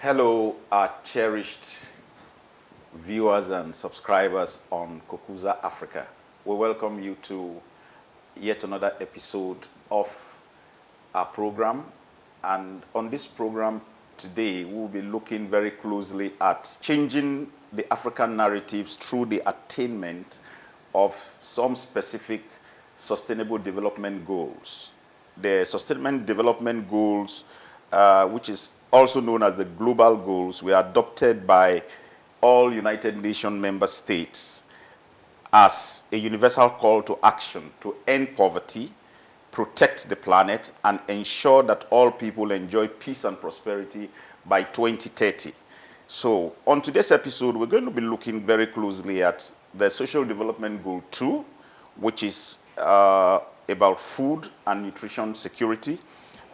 Hello, our cherished viewers and subscribers on Kukuza Africa. We welcome you to yet another episode of our program. And on this program today, we will be looking very closely at changing the African narratives through the attainment of some specific sustainable development goals. The sustainable development goals, which is also known as the global goals, were adopted by all United Nations member states as a universal call to action to end poverty, protect the planet, and ensure that all people enjoy peace and prosperity by 2030. So on today's episode, we're going to be looking very closely at the Social Development Goal 2, which is about food and nutrition security,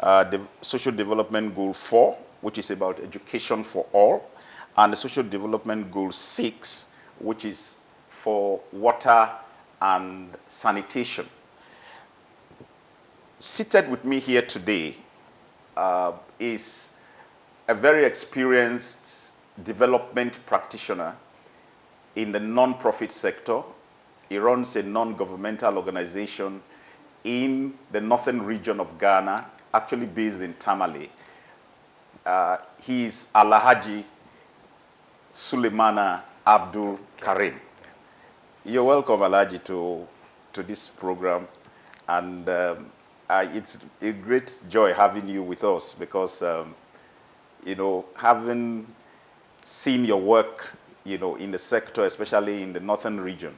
the Social Development Goal 4, which is about education for all, and the Social Development Goal 6, which is for water and sanitation. Seated with me here today is a very experienced development practitioner in the non-profit sector. He runs a non-governmental organization in the northern region of Ghana, actually based in Tamale. He is Alhaji Sulemana Abdul Karim. You're welcome, Alhaji, to this program. And it's a great joy having you with us because, having seen your work, in the sector, especially in the northern region,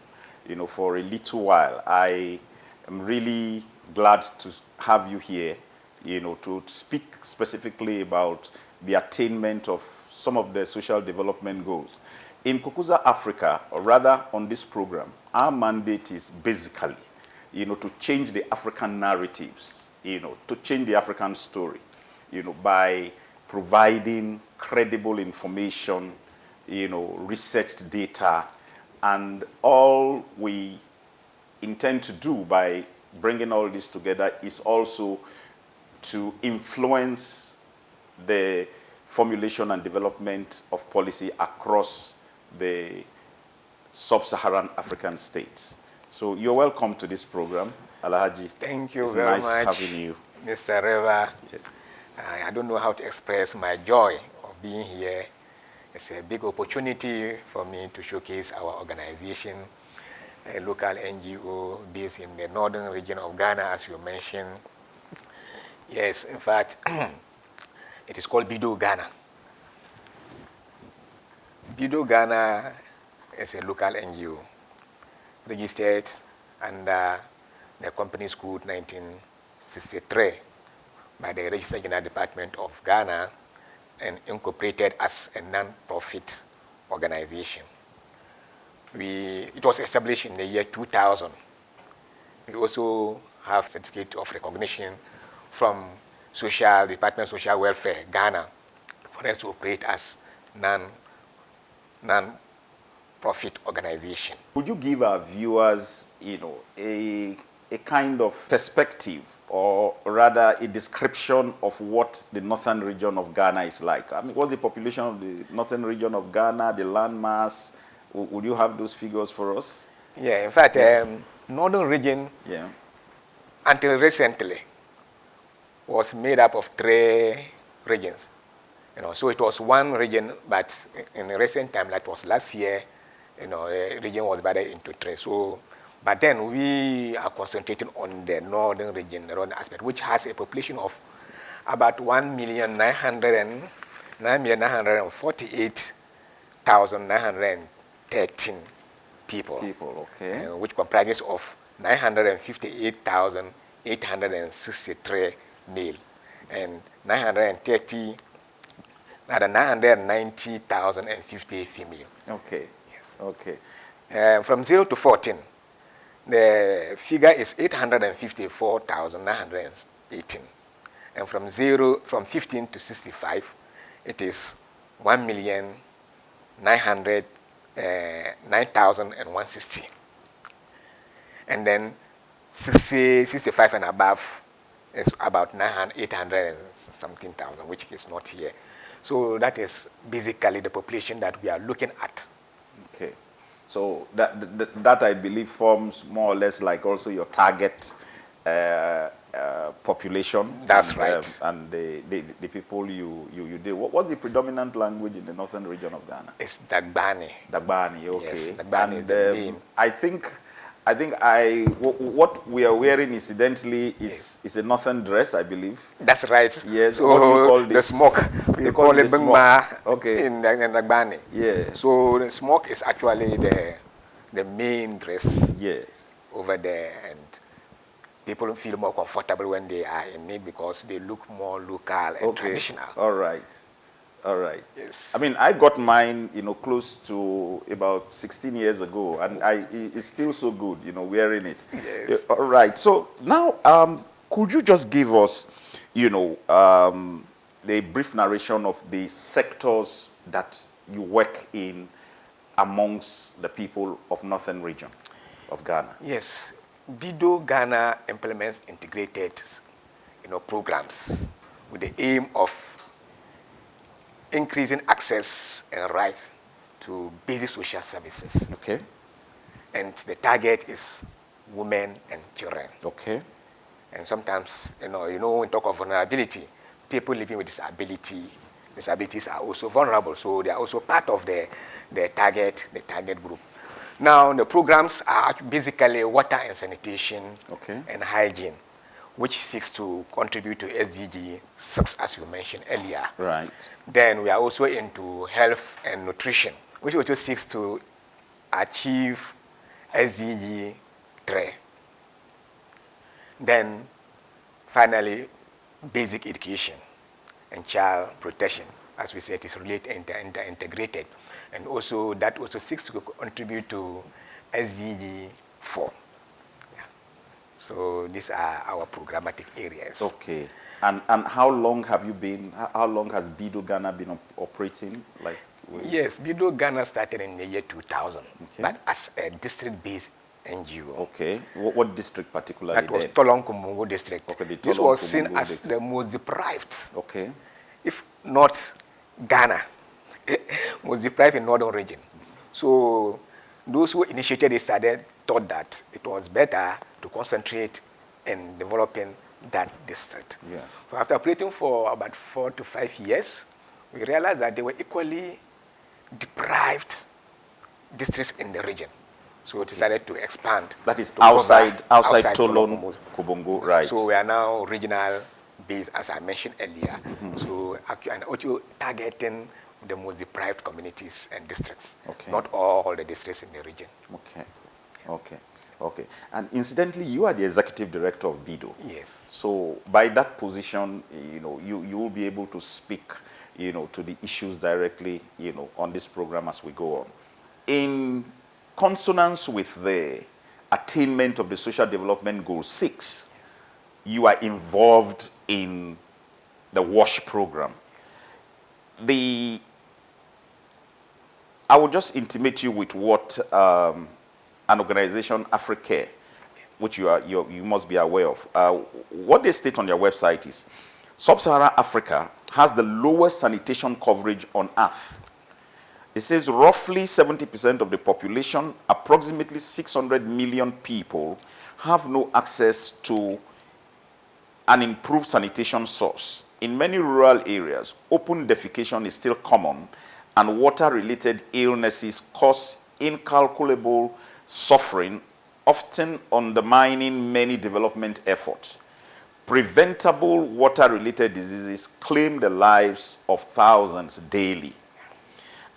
for a little while, I am really glad to have you here, to speak specifically about the attainment of some of the social development goals. In Kukuza Africa, or rather on this program, our mandate is basically, to change the African narratives, to change the African story, by providing credible information, researched data, and all we intend to do by bringing all this together is also to influence the formulation and development of policy across the sub-Saharan African states. So you're welcome to this program, Alhaji. Thank you it's very nice much, having you. Mr. Reva. Yeah. I don't know how to express my joy of being here. It's a big opportunity for me to showcase our organization, a local NGO based in the northern region of Ghana, as you mentioned. Yes, in fact, it is called BIDO Ghana. BIDO Ghana is a local NGO registered under the Companies Code 1963 by the Register General Department of Ghana and incorporated as a non-profit organization. It was established in the year 2000. We also have certificate of recognition from Department of Social Welfare, Ghana, for us to operate as non-profit organization. Would you give our viewers, a kind of perspective, or rather a description of what the northern region of Ghana is like? I mean, what's the population of the northern region of Ghana, the landmass? Would you have those figures for us? Yeah, in fact, northern region, until recently, was made up of 3 regions. So it was one region, but in recent time, that was last year, the region was divided into 3. So, but then we are concentrating on the northern region, the northern aspect, which has a population of about 1,948,913 people. Okay. Which comprises of 958,863 male and 990,050 female. Okay. Yes. Okay. From 0 to 14, the figure is 854,918, and from 15 to 65, it is 1,909,160, and then 65 and above is about 800 and something thousand, which is not here. So that is basically the population that we are looking at. Okay. So that I believe forms more or less like also your target population. That's and, right. And the people you deal. What's the predominant language in the northern region of Ghana? It's Dagbani. Dagbani, okay. Yes, Dagbani is the main. What we are wearing incidentally is a northern dress, I believe. That's right. Yes. So what do you call this? the smoke, we call it Bengma okay. in Dagbani. Yeah. So the smoke is actually the main dress. Yes. Over there, and people feel more comfortable when they are in it because they look more local and traditional. All right. All right. Yes. I mean, I got mine, close to about 16 years ago, and it's still so good, wearing it. Yes. All right. So now, could you just give us, the brief narration of the sectors that you work in amongst the people of northern region of Ghana? Yes. BIDO Ghana implements integrated, programs with the aim of increasing access and right to basic social services. Okay. And the target is women and children. Okay. And sometimes, when we talk of vulnerability, people living with disabilities are also vulnerable. So they are also part of the target group. Now, the programs are basically water and sanitation and hygiene, which seeks to contribute to SDG 6, as you mentioned earlier. Right. Then we are also into health and nutrition, which also seeks to achieve SDG 3. Then, finally, basic education and child protection, as we said, is related and integrated. And also, that also seeks to contribute to SDG 4. Yeah. So these are our programmatic areas. Okay. And how long has BIDO Ghana been operating? Yes, BIDO Ghana started in the year 2000, but as a district-based NGO. Okay. What district particularly? That was Tolong Kumungu district. Okay, this was seen as the most deprived. Okay. If not Ghana, most deprived in northern region. So those who initiated this thought that it was better to concentrate in developing that district. Yeah. So after operating for about 4 to 5 years, we realized that they were equally deprived districts in the region. So we decided to expand. That is outside Tolong Kumungu, right? So we are now regional based, as I mentioned earlier. So actually, and also targeting the most deprived communities and districts, not all the districts in the region. Okay. And incidentally, you are the executive director of BIDO. Yes. So by that position, you will be able to speak, to the issues directly, on this program as we go on. In consonance with the attainment of the Social Development Goal 6, you are involved in the WASH program. I will just intimate you with what an organization, Africa, which you must be aware of. What they state on their website is, Sub-Saharan Africa has the lowest sanitation coverage on earth. It says roughly 70% of the population, approximately 600 million people, have no access to an improved sanitation source. In many rural areas, open defecation is still common, and water-related illnesses cause incalculable suffering, often undermining many development efforts. Preventable water-related diseases claim the lives of thousands daily.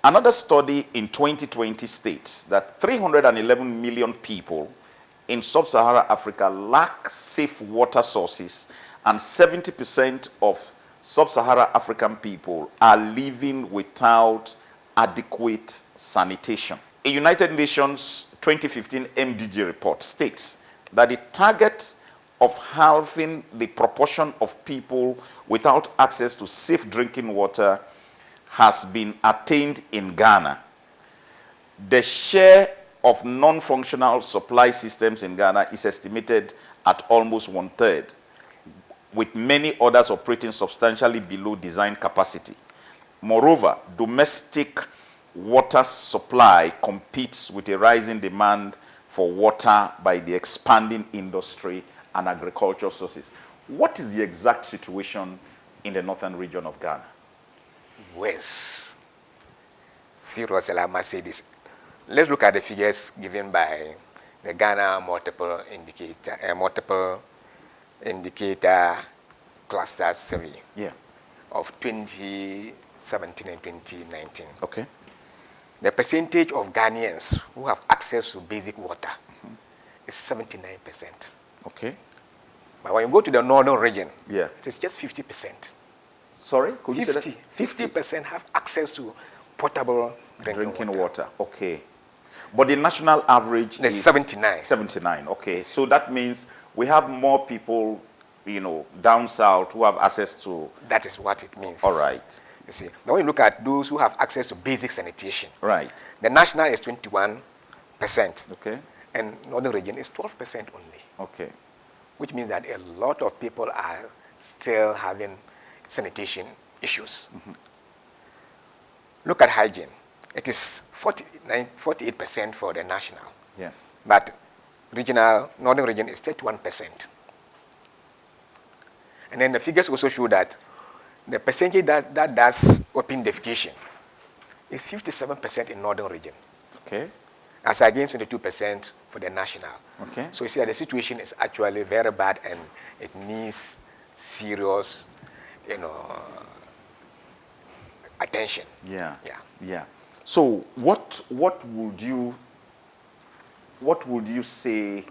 Another study in 2020 states that 311 million people in sub-Saharan Africa lack safe water sources, and 70% of sub-Saharan African people are living without adequate sanitation. A United Nations 2015 MDG report states that the target of halving the proportion of people without access to safe drinking water has been attained in Ghana. The share of non-functional supply systems in Ghana is estimated at almost 1/3, with many others operating substantially below design capacity. Moreover, domestic water supply competes with a rising demand for water by the expanding industry and agricultural sources. What is the exact situation in the northern region of Ghana? Yes. Seriously, I must say this. Let's look at the figures given by the Ghana multiple indicator cluster survey of 2017 and 2019. Okay. The percentage of Ghanaians who have access to basic water is 79%. Okay. But when you go to the northern region, it is just 50%. Sorry? Could you say that? 50% have access to potable drinking water. Okay. But the national average is 79. 79. Okay. So that means we have more people, down south who have access to. That is what it means. All right. You see, now when you look at those who have access to basic sanitation, right, the national is 21%. Okay. And northern region is 12% only. Okay. Which means that a lot of people are still having sanitation issues. Look at hygiene. It is 48% for the national. Yeah. But northern region is 31%. And then the figures also show that the percentage that does open defecation is 57% in northern region. Okay. As against 22% for the national. Okay. So you see that the situation is actually very bad and it needs serious, attention. Yeah. Yeah. Yeah. So what would you say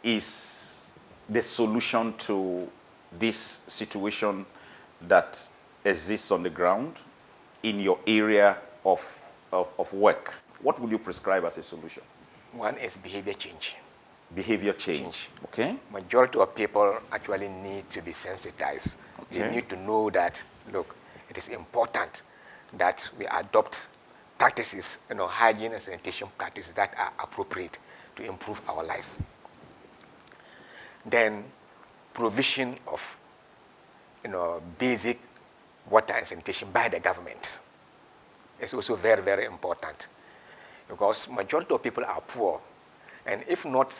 is the solution to this situation that exists on the ground in your area of work? What would you prescribe as a solution? One is behavior change. Behavior change. Okay. Majority of people actually need to be sensitized. Okay. They need to know that, look, it is important that we adopt practices, hygiene and sanitation practices that are appropriate to improve our lives. Then provision of, basic water and sanitation by the government is also very, very important, because majority of people are poor, and if not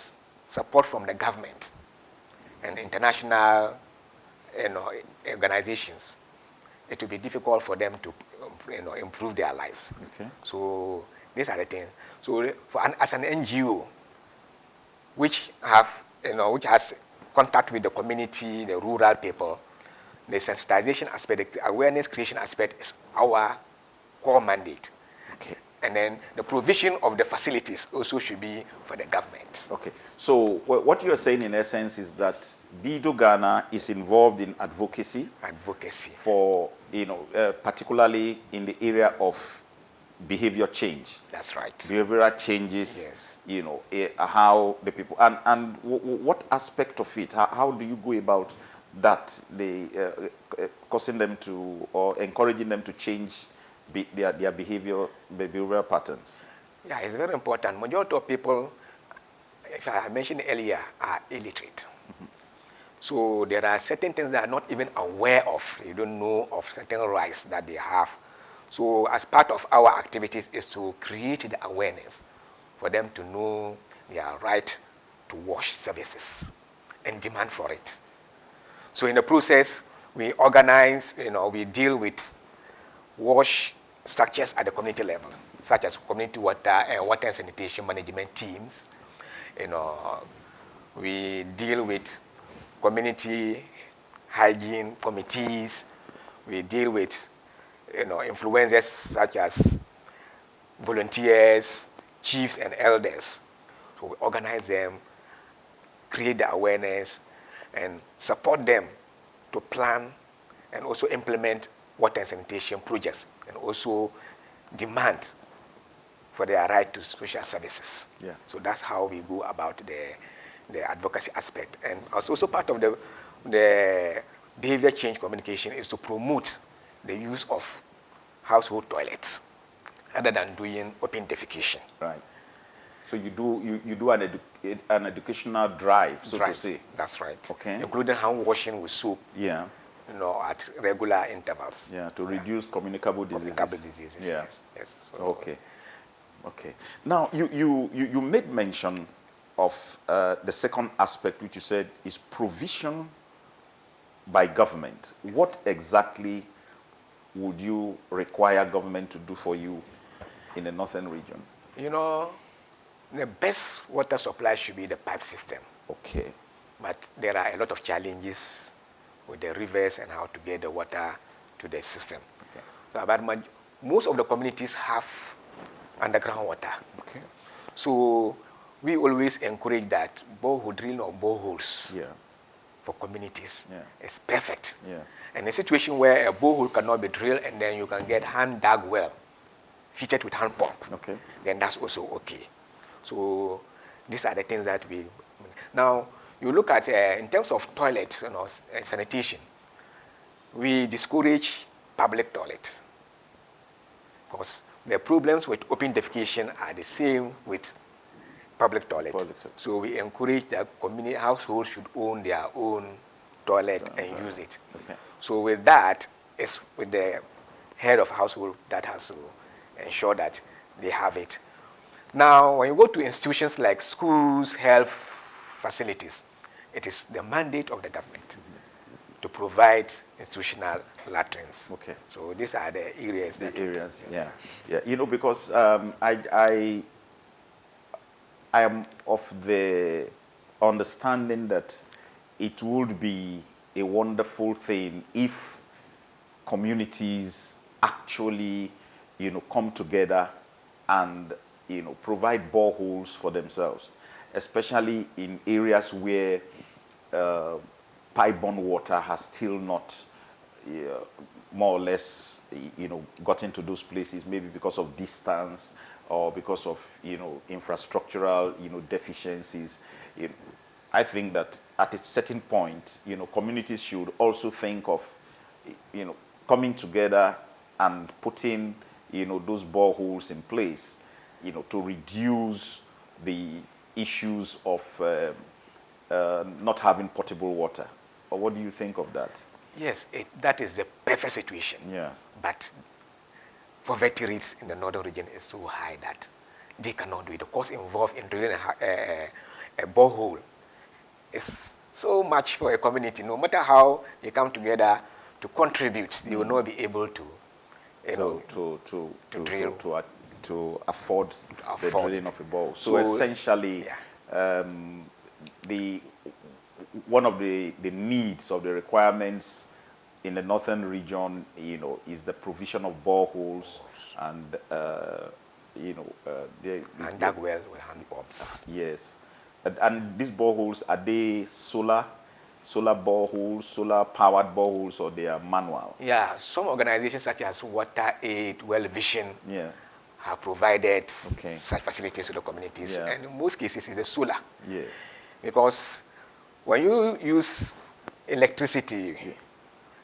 support from the government and international organizations, it will be difficult for them to improve their lives. Okay. So these are the things. So as an NGO, which has contact with the community, the rural people, the sensitization aspect, the awareness creation aspect is our core mandate. Okay. And then the provision of the facilities also should be for the government. Okay. So what you are saying in essence is that BIDO Ghana is involved in advocacy. Advocacy. For, particularly in the area of behavior change. That's right. Behavioral changes, yes. How the people, and what aspect of it, how do you go about that, causing them to, or encouraging them to change their behavioral patterns? Yeah, it's very important. Majority of people, if I mentioned earlier, are illiterate. So there are certain things they are not even aware of. They don't know of certain rights that they have. So as part of our activities is to create the awareness for them to know their right to wash services and demand for it. So in the process, we organize, we deal with wash structures at the community level, such as community water and water and sanitation management teams. We deal with community hygiene committees. We deal with influencers such as volunteers, chiefs and elders. So we organize them, create the awareness, and support them to plan and also implement water and sanitation projects, and also demand for their right to social services. Yeah. So that's how we go about the advocacy aspect. And also part of the behavior change communication is to promote the use of household toilets rather than doing open defecation. Right. So you do an educational drive, so to say. That's right. Okay. Including hand washing with soap. Yeah. at regular intervals. Yeah, to reduce communicable diseases. Communicable diseases, Yeah. yes. So Okay. Okay. Now, you made mention of the second aspect, which you said is provision by government. What exactly would you require government to do for you in the northern region? The best water supply should be the pipe system. Okay. But there are a lot of challenges with the rivers and how to get the water to the system. Okay. So, but most of the communities have underground water. Okay. So we always encourage that borehole drilling or boreholes for communities is perfect. Yeah. And a situation where a borehole cannot be drilled and then you can get hand dug well fitted with hand pump, okay, then that's also okay. So these are the things that we... Now, you look at, in terms of toilets, sanitation, we discourage public toilets because the problems with open defecation are the same with public toilets. So we encourage that community households should own their own toilet and use it. Okay. So with that, it's with the head of household that has to ensure that they have it. Now, when you go to institutions like schools, health facilities, it is the mandate of the government to provide institutional latrines. Okay. So these are the areas. Yeah. Because I am of the understanding that it would be a wonderful thing if communities actually, come together and, provide boreholes for themselves, especially in areas where pipe-borne water has still not more or less, got into those places, maybe because of distance or because of, infrastructural, deficiencies. I think that at a certain point, communities should also think of, coming together and putting, those boreholes in place, to reduce the issues of not having potable water. Or what do you think of that? Yes, that is the perfect situation. Yeah. But poverty rates in the northern region is so high that they cannot do it. The cost involved in drilling a borehole is so much for a community. No matter how they come together to contribute, they will not be able to, to afford the drilling of a borehole. So essentially, one of the needs of the requirements in the northern region, is the provision of boreholes and, and dug well with hand pumps. Yes. And these boreholes, are they solar boreholes, solar-powered boreholes, or they are manual? Yeah, some organizations such as Water Aid, Well Vision, have provided such facilities to the communities. Yeah. And in most cases, it's the solar. Yes. Because when you use electricity,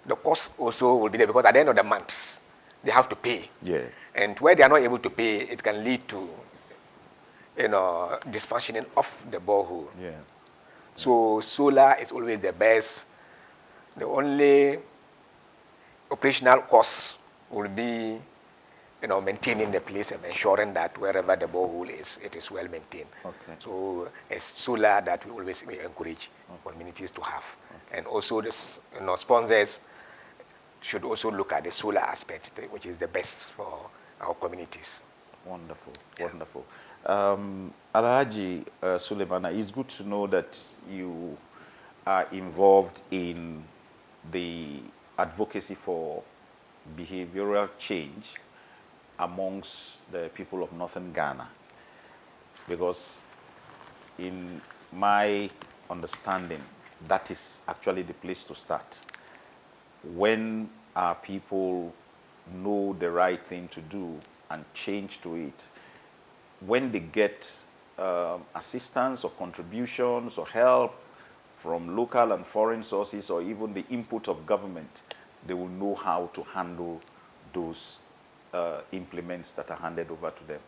the cost also will be there, because at the end of the month, they have to pay. Yeah. And where they are not able to pay, it can lead to, dysfunctioning of the borehole. Yeah. So solar is always the best. The only operational cost will be, maintaining the place and ensuring that wherever the borehole is, it is well maintained. Okay. So it's solar that we always encourage communities to have. Okay. And also, sponsors should also look at the solar aspect, which is the best for our communities. Wonderful, wonderful. Alhaji Sulemana, it's good to know that you are involved in the advocacy for behavioral change amongst the people of northern Ghana, because in my understanding, that is actually the place to start. When our people know the right thing to do and change to it, when they get assistance or contributions or help from local and foreign sources, or even the input of government, they will know how to handle those implements that are handed over to them.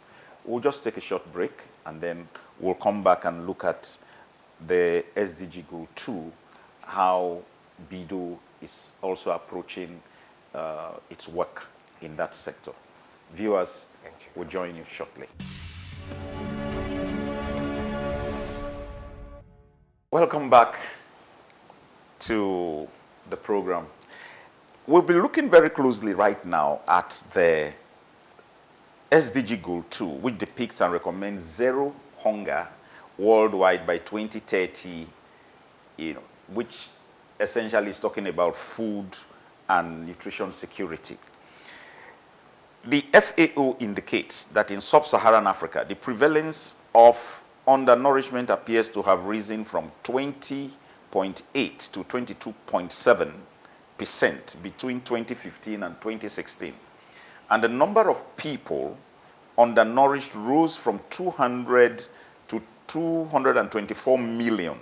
We'll just take a short break, and then we'll come back and look at the SDG Goal 2, how BIDO is also approaching its work in that sector. Viewers will join you shortly. Welcome back to the program. We'll be looking very closely right now at the SDG Goal 2, which depicts and recommends zero hunger worldwide by 2030, which essentially is talking about food and nutrition security. The FAO indicates that in sub-Saharan Africa, the prevalence of undernourishment appears to have risen from 20.8 to 22.7% between 2015 and 2016. And the number of people undernourished rose from 200 to 224 million,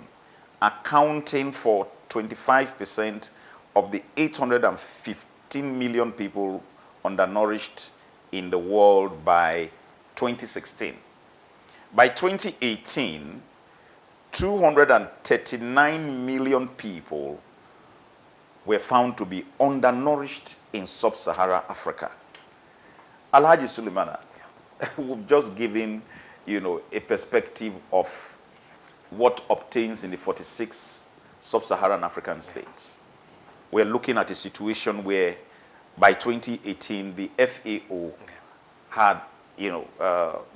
accounting for 25% of the 815 million people undernourished in the world by 2016. By 2018, 239 million people were found to be undernourished in sub-Saharan Africa. Alhaji Sulemana, we've just given, a perspective of what obtains in the 46 sub-Saharan African states. We're looking at a situation where by 2018, the FAO had,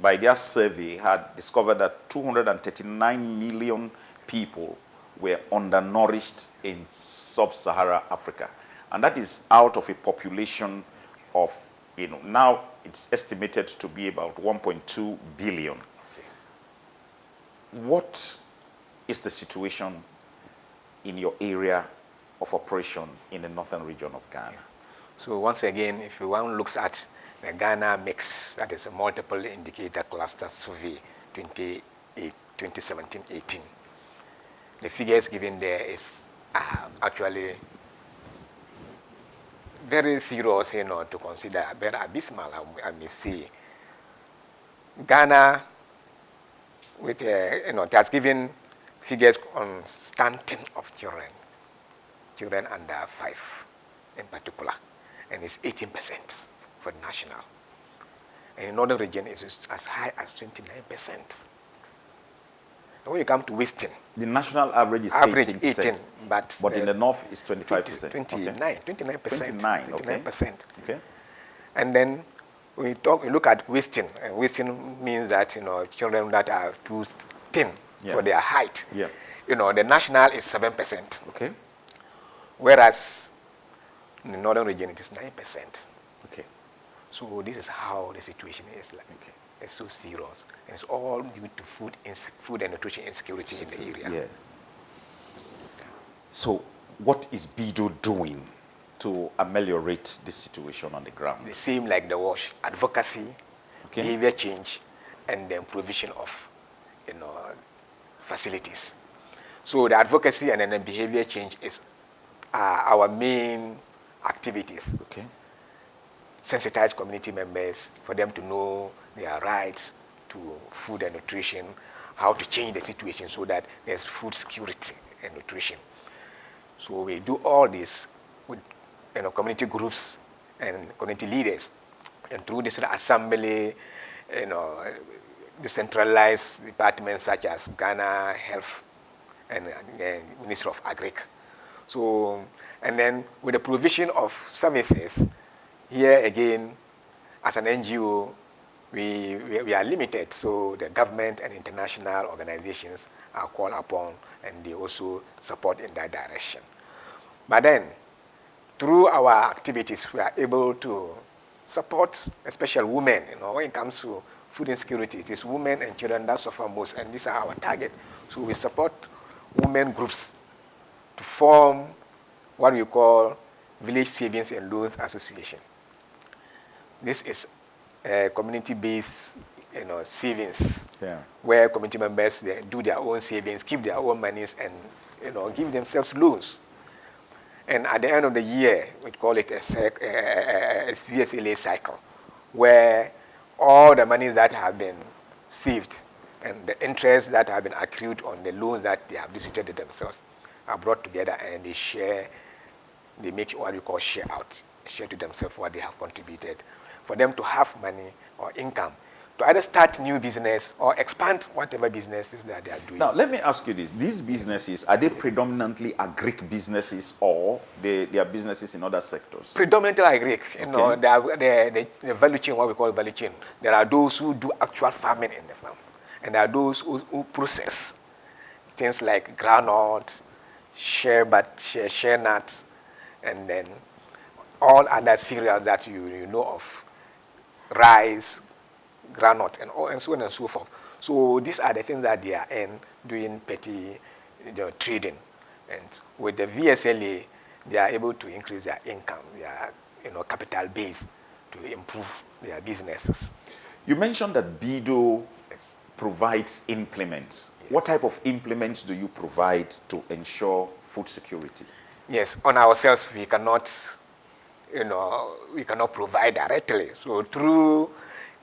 by their survey, had discovered that 239 million people were undernourished in sub-Saharan Africa. And that is out of a population of, now it's estimated to be about 1.2 billion. What is the situation in your area of operation in the northern region of Ghana? So once again, if one looks at the Ghana mix, that is a multiple indicator cluster survey 2017-18. The figures given there is actually very serious, to consider, very abysmal, I may say. Ghana, with it has given figures on stunting of children under 5 in particular, and it's 18% for the national. And in the northern region, it's as high as 29%. And when you come to Western, the national average is 18%, but in the north is 25%. 29%. 29%. Okay. And then we look at Western, and Western means that children that are too thin for their height. Yeah. The national is 7%. Okay. Whereas in the northern region it is 9%. Okay. So this is how the situation is like. Okay. It's so serious, and it's all due to food and nutrition insecurity in the area. Yeah. So, what is BIDO doing to ameliorate the situation on the ground? The same like the WASH: advocacy, behavior change, and then provision of, facilities. So the advocacy and then the behavior change is our main activities. Okay. Sensitize community members for them to know their rights to food and nutrition, how to change the situation so that there's food security and nutrition. So we do all this with community groups and community leaders, and through this assembly, decentralized departments such as Ghana Health and Ministry of Agric. So, and then with the provision of services, here again, as an NGO, we are limited. So the government and international organizations are called upon, and they also support in that direction. But then, through our activities, we are able to support, especially women. When it comes to food insecurity, it is women and children that suffer most, and these are our target. So we support women groups to form what we call Village Savings and Loans Association. This is a community-based, savings, where community members they do their own savings, keep their own monies, and give themselves loans. And at the end of the year, we call it a VSLA cycle, where all the monies that have been saved and the interest that have been accrued on the loans that they have distributed themselves are brought together, and they share they make what we call share out, share to themselves what they have contributed, for them to have money or income to either start new business or expand whatever businesses that they are doing. Now, let me ask you this. These businesses, are they predominantly agric businesses or they are businesses in other sectors? Predominantly agric. You know, the value chain, what we call value chain. There are those who do actual farming in the farm. And there are those who process things like groundnut, share nut, and then all other cereals that you know of, rice, groundnut, and so on and so forth. So these are the things that they are in doing petty trading. And with the VSLA, they are able to increase their income, their capital base to improve their businesses. You mentioned that BIDO provides implements. Yes. What type of implements do you provide to ensure food security? Yes, on ourselves we cannot provide directly. So through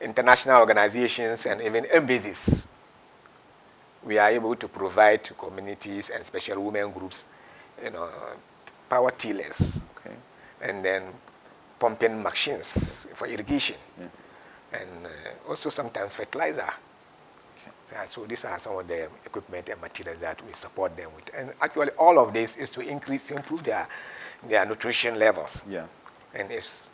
international organizations and even embassies, we are able to provide to communities and special women groups, power tillers, okay, and then pumping machines for irrigation, and also sometimes fertilizer. Okay. So these are some of the equipment and materials that we support them with. And actually all of this is to improve their nutrition levels. Yeah. And it's,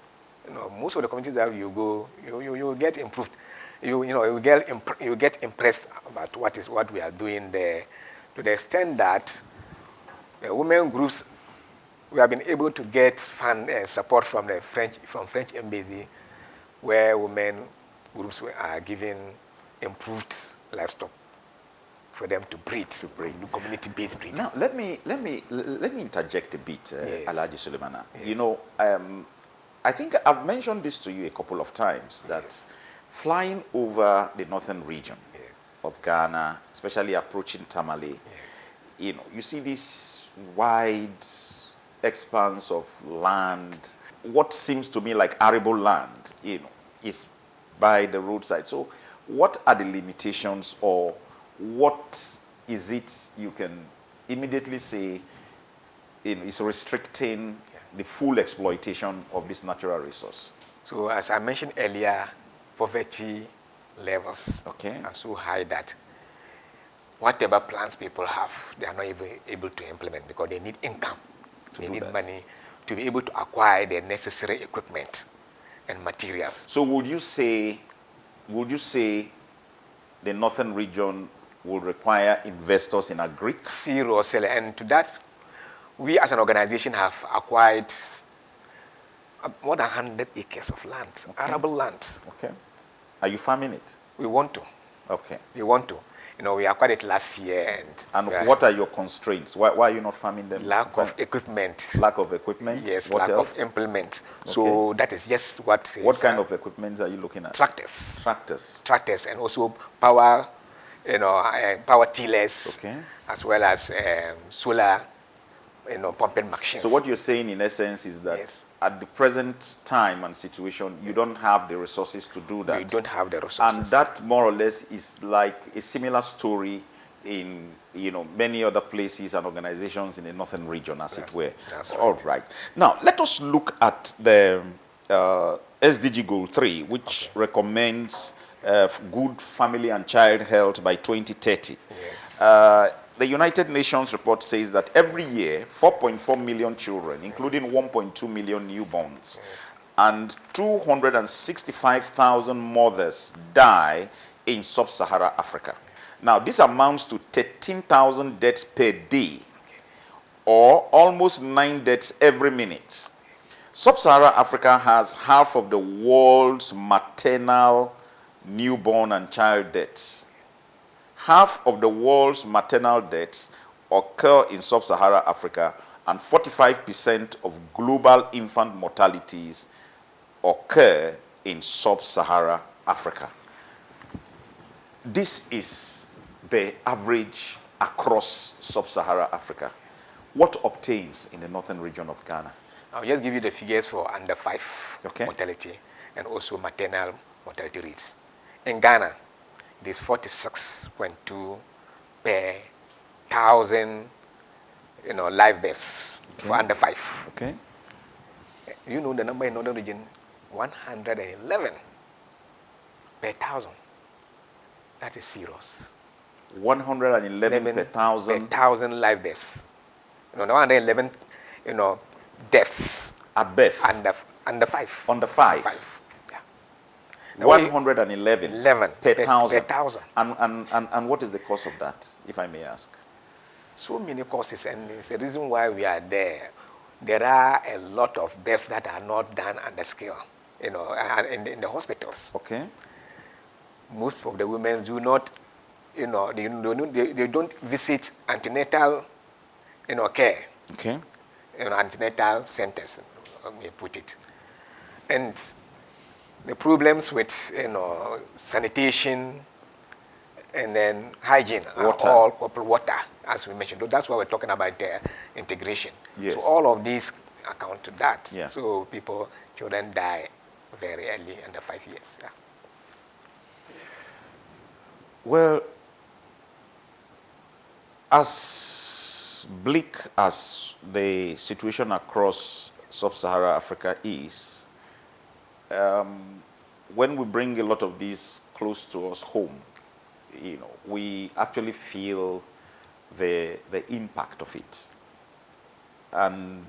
most of the communities that you go, you get improved. You get impressed about what we are doing there, to the extent that the women groups, we have been able to get fund and support from French embassy, where women groups are given improved livestock for them to breed, community-based breeding. Now, let me interject a bit, yes. Alhaji Sulemana. Yes. I think I've mentioned this to you a couple of times, that yes, flying over the northern region, yes, of Ghana, especially approaching Tamale, yes, you see this wide expanse of land, what seems to me like arable land, is by the roadside. So what are the limitations, or what is it you can immediately say is restricting the full exploitation of this natural resource? So as I mentioned earlier, poverty levels, okay, are so high that whatever plans people have, they are not able to implement, because they need income. They need money to be able to acquire the necessary equipment and materials. So would you say the northern region will require investors in agric? Zero, and to that, we as an organization have acquired more than 100 acres of land, okay, arable land. Okay. Are you farming it? We want to. Okay. We want to. We acquired it last year. And what are your constraints? Why are you not farming them? Lack of equipment. Lack of equipment? Yes, what lack else? of implement. Okay. So that is just what. What kind of equipment are you looking at? Tractors. Tractors. Tractors, and also power, power tillers, okay, as well as solar, pumping machines. So what you're saying in essence is that, yes, at the present time and situation, you don't have the resources to do that. You don't have the resources. And that more or less is like a similar story in many other places and organizations in the northern region, as it were. That's all right. Now let us look at the SDG Goal 3, which, okay, recommends good family and child health by 2030. Yes. The United Nations report says that every year, 4.4 million children, including 1.2 million newborns, yes, and 265,000 mothers die in sub-Saharan Africa. Now, this amounts to 13,000 deaths per day, or almost 9 deaths every minute. Sub-Saharan Africa has half of the world's maternal, newborn, and child deaths. Half of the world's maternal deaths occur in sub-Saharan Africa, and 45% of global infant mortalities occur in sub-Saharan Africa. This is the average across sub-Saharan Africa. What obtains in the northern region of Ghana? I'll just give you the figures for under 5, okay, mortality, and also maternal mortality rates. In Ghana, it is 46.2 per 1,000, live births, okay, for under 5. Okay. You know the number in Northern region, 111 per 1,000. That is serious. 111 per 1,000. Per 1,000 live deaths. 111, deaths. At birth. Under 5. Under 5. Yeah. 111 per 1,000. Per 1,000. And what is the cause of that, if I may ask? So many causes, and it's the reason why we are there. There are a lot of deaths that are not done under scale, in the hospitals. Okay. Most of the women do not, they don't visit antenatal, care. Okay. Antenatal centers, let me put it. And the problems with, sanitation and then hygiene, water, as we mentioned. That's why we're talking about integration. Yes. So all of these account to that. Yeah. So children die very early, under 5 years. Yeah. Well, as bleak as the situation across sub-Saharan Africa is, when we bring a lot of these close to us home, we actually feel the impact of it. And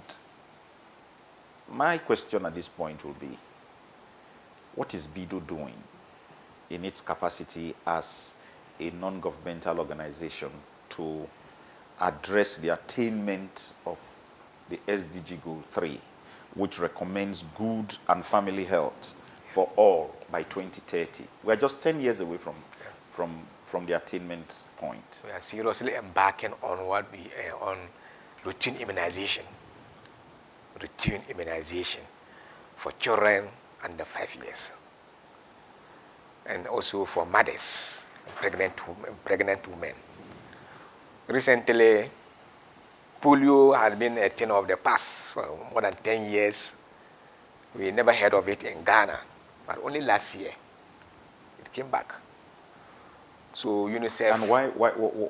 my question at this point will be, what is BIDO doing in its capacity as a non-governmental organization to address the attainment of the SDG Goal 3, which recommends good and family health for all by 2030? We are just 10 years away from the attainment point. We are seriously embarking on on routine immunization for children under 5 years, and also for mothers, pregnant women. Recently, polio has been a thing of the past for more than 10 years. We never heard of it in Ghana, but only last year it came back. So UNICEF. And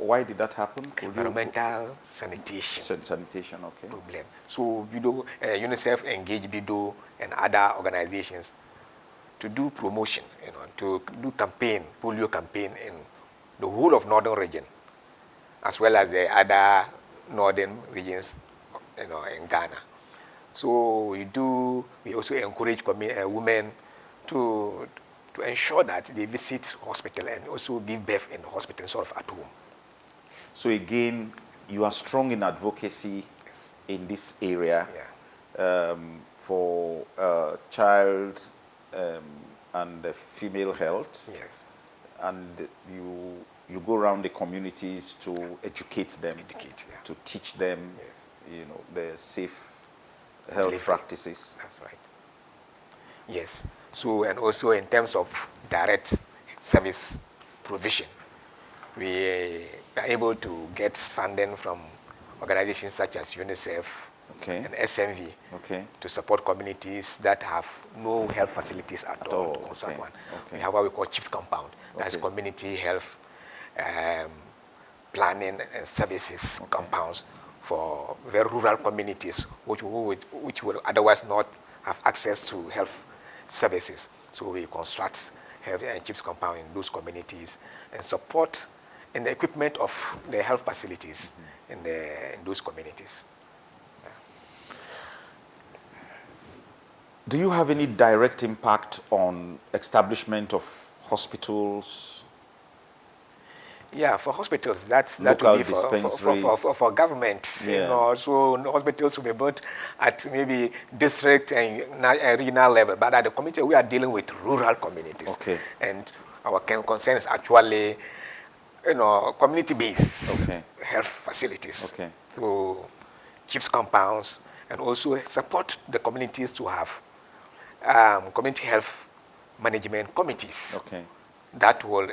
why did that happen? Environmental sanitation. Sanitation, okay. Problem. So UNICEF engaged BIDO and other organizations to do promotion, to do polio campaign in the whole of northern region, as well as the other northern regions, in Ghana. So we also encourage women to ensure that they visit hospital and also give birth in the hospital instead of at home. So again, you are strong in advocacy, yes, in this area, yeah, for child and female health. Yes. And you go around the communities to educate them, yeah, to teach them, yes, the safe health practices. That's right. Yes. So, and also in terms of direct service provision, we are able to get funding from organizations such as UNICEF, okay, and SMV, okay, to support communities that have no health facilities at all. Okay. Okay. We have what we call CHIPS compound. That's community health planning and services, okay, compounds for very rural communities which would otherwise not have access to health services. So we construct health and CHIPS compound in those communities and support in the equipment of the health facilities, mm-hmm, in those communities. Yeah. Do you have any direct impact on establishment of hospitals? Yeah, for hospitals, that local would be dispensaries for government. Yeah. So hospitals will be built at maybe district and regional level, but at the community we are dealing with rural communities. Okay. And our concern is actually, community-based, okay, health facilities. Okay. So CHIPS compounds, and also support the communities to have community health management committees. Okay. That will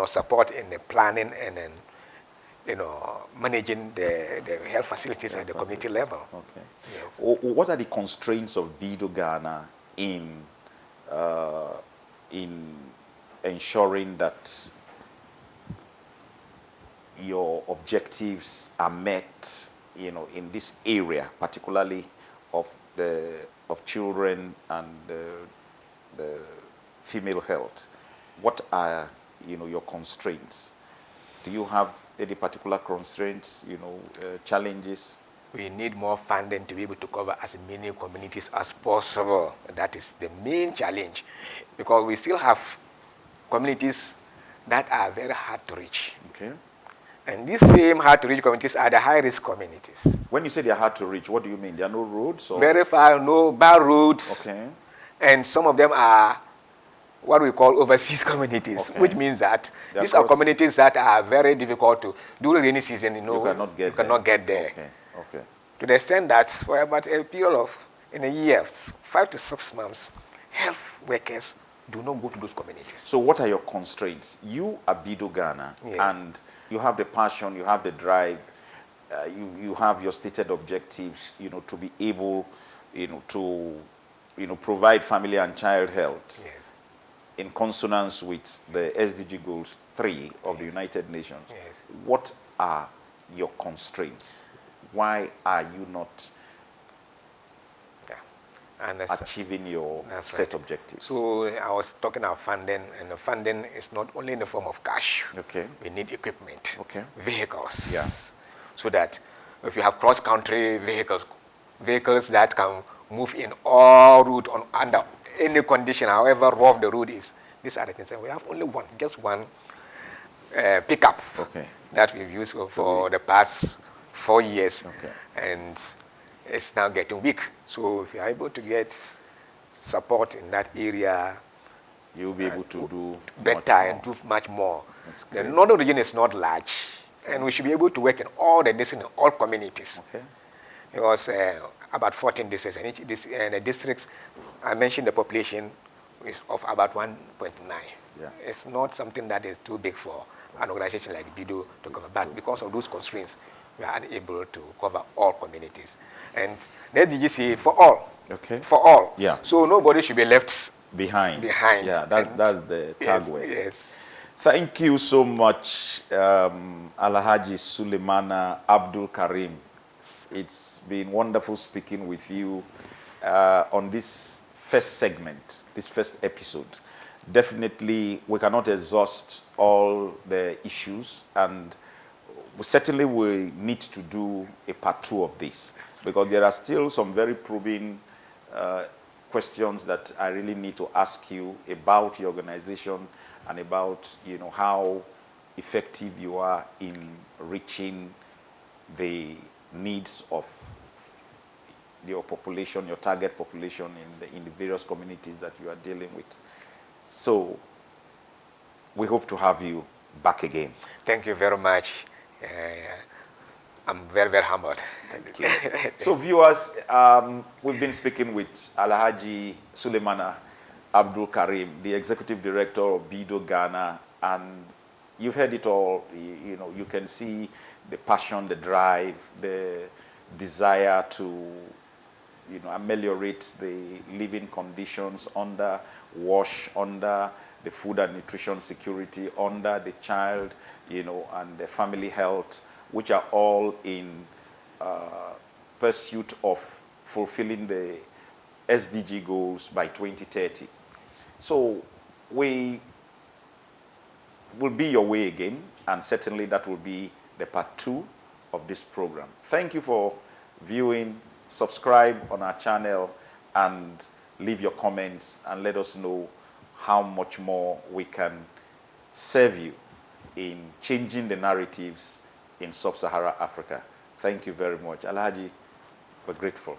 support in the planning and then, managing the health facilities at the community level. Okay. Yes. What are the constraints of BIDO Ghana in ensuring that your objectives are met, in this area, particularly of the of children and the female health, what are, your constraints? Do you have any particular constraints, challenges? We need more funding to be able to cover as many communities as possible. That is the main challenge, because we still have communities that are very hard to reach. Okay. And these same hard to reach communities are the high-risk communities. When you say they are hard to reach, what do you mean? There are no roads? Or? Very far, no bad roads. Okay. And some of them are what we call overseas communities, Okay. which means that these are communities that are very difficult to, during rainy season, you cannot get there. Okay. Okay. To the extent that for about a period of, in a year, 5 to 6 months, health workers do not go to those communities. So what are your constraints? You are BIDO Ghana, Yes. and you have the passion, you have the drive, you have your stated objectives, to be able, to, provide family and child health. Yes. In consonance with the SDG Goals 3 of the United Nations. Yes. What are your constraints? Why are you not achieving your set objectives? So I was talking about funding, and the funding is not only in the form of cash. Okay. We need equipment, Okay. vehicles. Yeah. So that if you have cross-country vehicles that can move in all route under any condition, however rough the road is, these are the things. We have only just one pickup that we've used for the past 4 years, and it's now getting weak. So if you're able to get support in that area, you'll be able to do better and do much more. The northern region is not large, and we should be able to work in all the districts, in all communities. Okay. It was about 14 districts, and the districts, I mentioned the population is of about 1.9. Yeah. It's not something that is too big for an organization like BIDO to cover, but because of those constraints, we are unable to cover all communities. And the SDG say for all. Okay. For all. Yeah. So nobody should be left behind. Yeah, that's the tag word. Yes. Thank you so much, Alhaji Sulemana Abdul Karim. It's been wonderful speaking with you on this first segment, this first episode. Definitely, we cannot exhaust all the issues, and we certainly will need to do a part 2 of this, because there are still some very probing questions that I really need to ask you about your organization and about, how effective you are in reaching the needs of your population, your target population in the various communities that you are dealing with. So we hope to have you back again. Thank you very much. I'm very, very humbled. Thank you. So viewers, we've been speaking with Alhaji Sulemana Abdul Karim, the Executive Director of BIDO Ghana, and you've heard it all. You can see the passion, the drive, the desire to, ameliorate the living conditions under WASH, under the food and nutrition security, under the child, and the family health, which are all in pursuit of fulfilling the SDG goals by 2030. So we will be your way again, and certainly that will be the part 2 of this program. Thank you for viewing. Subscribe on our channel and leave your comments and let us know how much more we can serve you in changing the narratives in sub-Saharan Africa. Thank you very much. Alhaji, we're grateful.